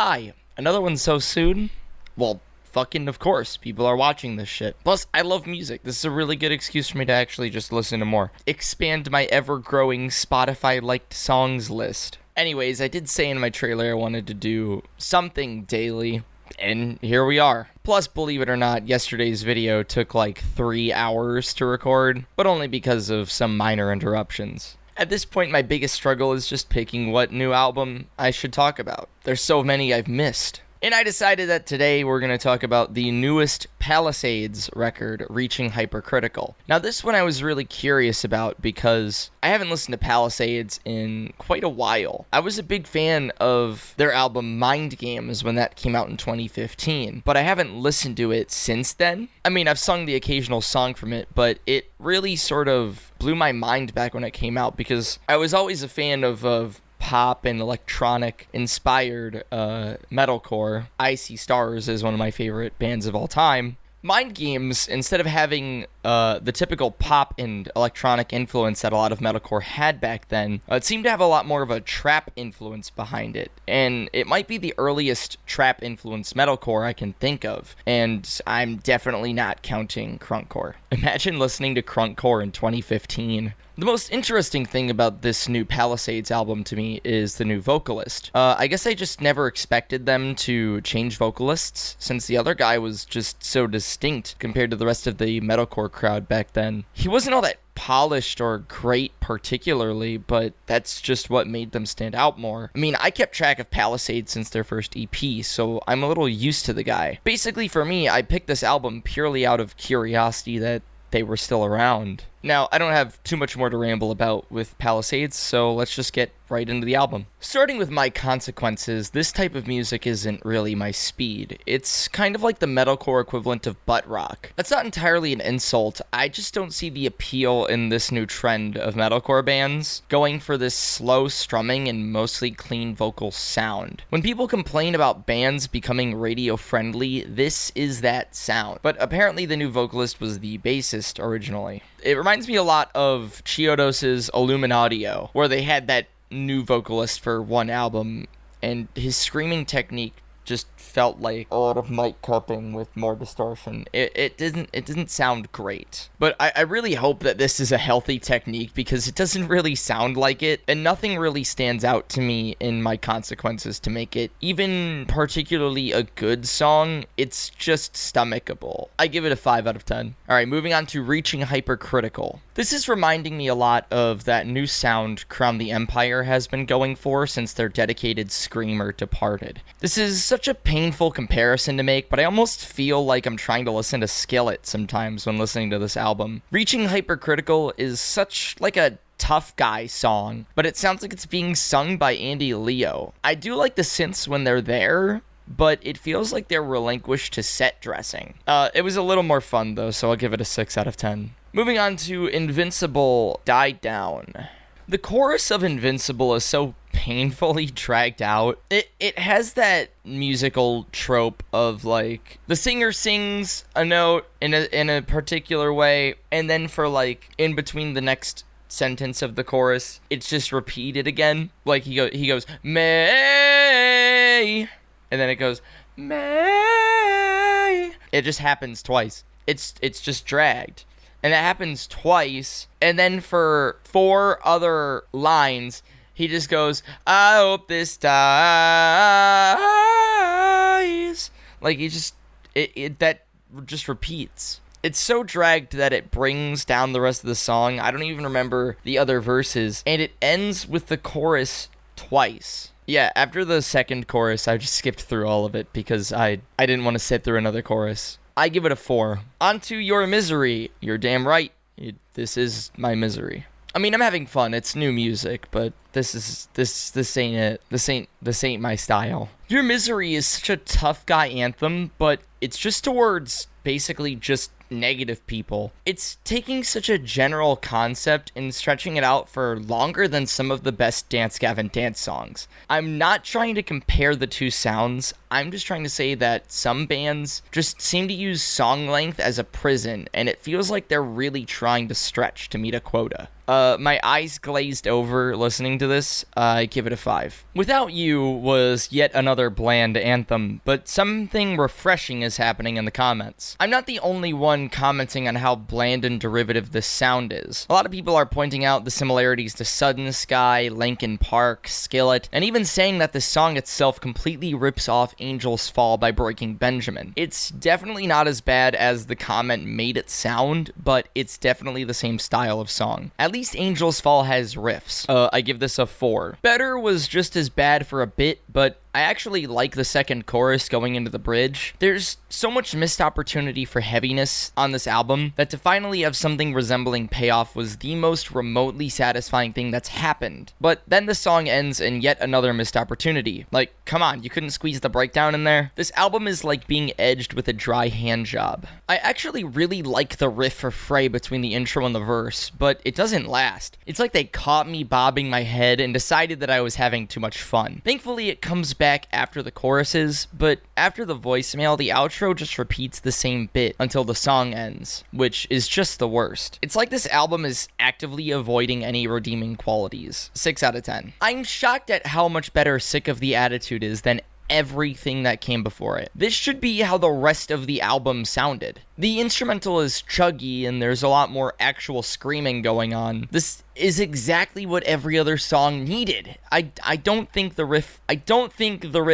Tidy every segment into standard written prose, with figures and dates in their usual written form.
Hi, another one so soon? Well, fucking of course, people are watching this shit. Plus, I love music. This is a really good excuse for me to actually just listen to more. Expand my ever-growing Spotify-liked songs list. Anyways, I did say in my trailer I wanted to do something daily, and here we are. Plus, believe it or not, yesterday's video took like 3 hours to record, but only because of some minor interruptions. At this point, my biggest struggle is just picking what new album I should talk about. There's so many I've missed. And I decided that today we're going to talk about the newest Palisades record, Reaching Hypercritical. Now, this one I was really curious about because I haven't listened to Palisades in quite a while. I was a big fan of their album Mind Games when that came out in 2015, but I haven't listened to it since then. I mean, I've sung the occasional song from it, but it really sort of blew my mind back when it came out because I was always a fan of pop and electronic inspired metalcore. Icy Stars is one of my favorite bands of all time. Mind Games, instead of having the typical pop and electronic influence that a lot of metalcore had back then, it seemed to have a lot more of a trap influence behind it. And it might be the earliest trap-influenced metalcore I can think of. And I'm definitely not counting crunkcore. Imagine listening to crunkcore in 2015. The most interesting thing about this new Palisades album to me is the new vocalist. I guess I just never expected them to change vocalists, since the other guy was just so distinct compared to the rest of the metalcore crowd back then. He wasn't all that polished or great particularly, but that's just what made them stand out more. I mean, I kept track of Palisades since their first EP, so I'm a little used to the guy. Basically, for me, I picked this album purely out of curiosity that they were still around. Now, I don't have too much more to ramble about with Palisades, so let's just get right into the album. Starting with My Consequences, this type of music isn't really my speed. It's kind of like the metalcore equivalent of butt rock. That's not entirely an insult, I just don't see the appeal in this new trend of metalcore bands going for this slow strumming and mostly clean vocal sound. When people complain about bands becoming radio-friendly, this is that sound. But apparently the new vocalist was the bassist originally. It reminds me a lot of Chiodos's Illuminaudio, where they had that new vocalist for one album, and his screaming technique just felt like a lot of mic cupping with more distortion. It didn't sound great. But I really hope that this is a healthy technique because it doesn't really sound like it, and nothing really stands out to me in My Consequences to make it even particularly a good song. It's just stomachable. I give it a 5 out of 10. Alright, moving on to Reaching Hypercritical. This is reminding me a lot of that new sound Crown the Empire has been going for since their dedicated screamer departed. This is such a painful comparison to make, but I almost feel like I'm trying to listen to Skillet sometimes when listening to this album. Reaching Hypercritical is such like a tough guy song, but it sounds like it's being sung by Andy Leo. I do like the synths when they're there, but it feels like they're relinquished to set dressing. It was a little more fun though, so I'll give it a 6 out of 10. Moving on to Invincible, Die Down. The chorus of Invincible is so painfully dragged out. It has that musical trope of like the singer sings a note in a particular way, and then for like in between the next sentence of the chorus, it's just repeated again. Like he goes May, and then it goes May. It just happens twice. It's just dragged. And that happens twice, and then for 4 other lines, he just goes, I hope this dies. Like, that just repeats. It's so dragged that it brings down the rest of the song. I don't even remember the other verses, and it ends with the chorus twice. Yeah, after the second chorus, I just skipped through all of it because I didn't want to sit through another chorus. I give it a 4. On to Your Misery. You're damn right. This is my misery. I mean, I'm having fun. It's new music, but this ain't it. This ain't my style. Your Misery is such a tough guy anthem, but it's just towards basically just negative people. It's taking such a general concept and stretching it out for longer than some of the best Dance Gavin Dance songs. I'm not trying to compare the two sounds. I'm just trying to say that some bands just seem to use song length as a prison, and it feels like they're really trying to stretch to meet a quota. My eyes glazed over listening to this. I give it a 5. Without You was yet another bland anthem, but something refreshing is happening in the comments. I'm not the only one commenting on how bland and derivative this sound is. A lot of people are pointing out the similarities to Sudden Sky, Linkin Park, Skillet, and even saying that the song itself completely rips off Angel's Fall by Breaking Benjamin. It's definitely not as bad as the comment made it sound, but it's definitely the same style of song. At least Angel's Fall has riffs. I give this a 4. Better was just as bad for a bit, but I actually like the second chorus going into the bridge. There's so much missed opportunity for heaviness on this album that to finally have something resembling payoff was the most remotely satisfying thing that's happened. But then the song ends in yet another missed opportunity. Like, come on, you couldn't squeeze the breakdown in there? This album is like being edged with a dry hand job. I actually really like the riff for Fray between the intro and the verse, but it doesn't last. It's like they caught me bobbing my head and decided that I was having too much fun. Thankfully, it comes back after the choruses, but after the voicemail, the outro just repeats the same bit until the song ends, which is just the worst. It's like this album is actively avoiding any redeeming qualities. 6 out of 10. I'm shocked at how much better Sick of the Attitude is than everything that came before it. This should be how the rest of the album sounded. The instrumental is chuggy and there's a lot more actual screaming going on. This is exactly what every other song needed. I don't think the riff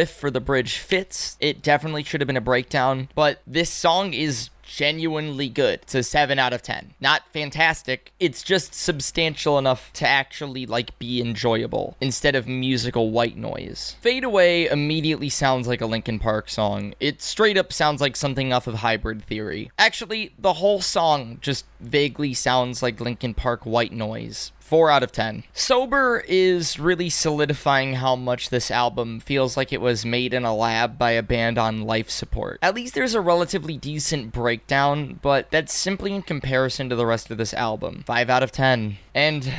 for the bridge fits. It definitely should have been a breakdown, but this song is genuinely good. It's a 7 out of 10. Not fantastic. It's just substantial enough to actually be enjoyable instead of musical white noise. Fade Away immediately sounds like a Linkin Park song. It straight up sounds like something off of Hybrid Theory. Actually, the whole song just vaguely sounds like Linkin Park white noise. 4 out of 10. Sober is really solidifying how much this album feels like it was made in a lab by a band on life support. At least there's a relatively decent breakdown, but that's simply in comparison to the rest of this album. 5 out of 10. And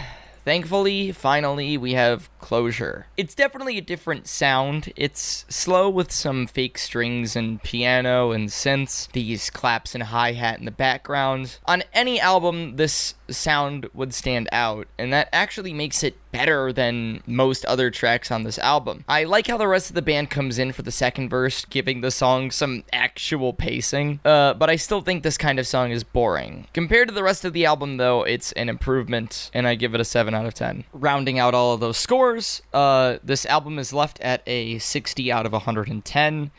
thankfully, finally, we have closure. It's definitely a different sound. It's slow with some fake strings and piano and synths, these claps and hi-hat in the background. On any album, this sound would stand out, and that actually makes it better than most other tracks on this album. I like how the rest of the band comes in for the second verse, giving the song some actual pacing, but I still think this kind of song is boring. Compared to the rest of the album, though, it's an improvement, and I give it a 7 out of 10. Rounding out all of those scores, this album is left at a 60 out of 110,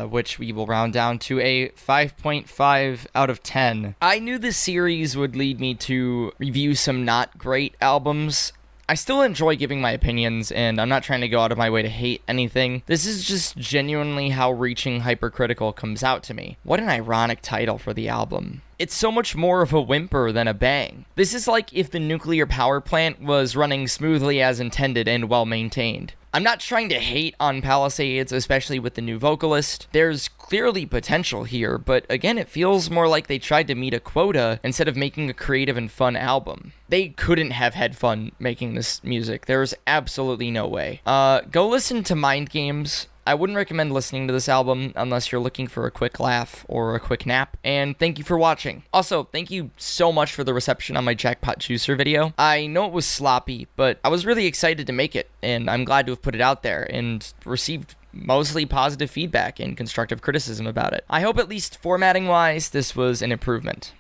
which we will round down to a 5.5 out of 10. I knew this series would lead me to review some not great albums. I still enjoy giving my opinions, and I'm not trying to go out of my way to hate anything. This is just genuinely how reaching Hypercritical comes out to me. What an ironic title for the album. It's so much more of a whimper than a bang. This is like if the nuclear power plant was running smoothly as intended and well maintained. I'm not trying to hate on Palisades, especially with the new vocalist. There's clearly potential here, but again, it feels more like they tried to meet a quota instead of making a creative and fun album. They couldn't have had fun making this music. There's absolutely no way. Go listen to Mind Games. I wouldn't recommend listening to this album unless you're looking for a quick laugh or a quick nap, and thank you for watching. Also, thank you so much for the reception on my Jackpot Juicer video. I know it was sloppy, but I was really excited to make it, and I'm glad to have put it out there and received mostly positive feedback and constructive criticism about it. I hope at least formatting-wise, this was an improvement.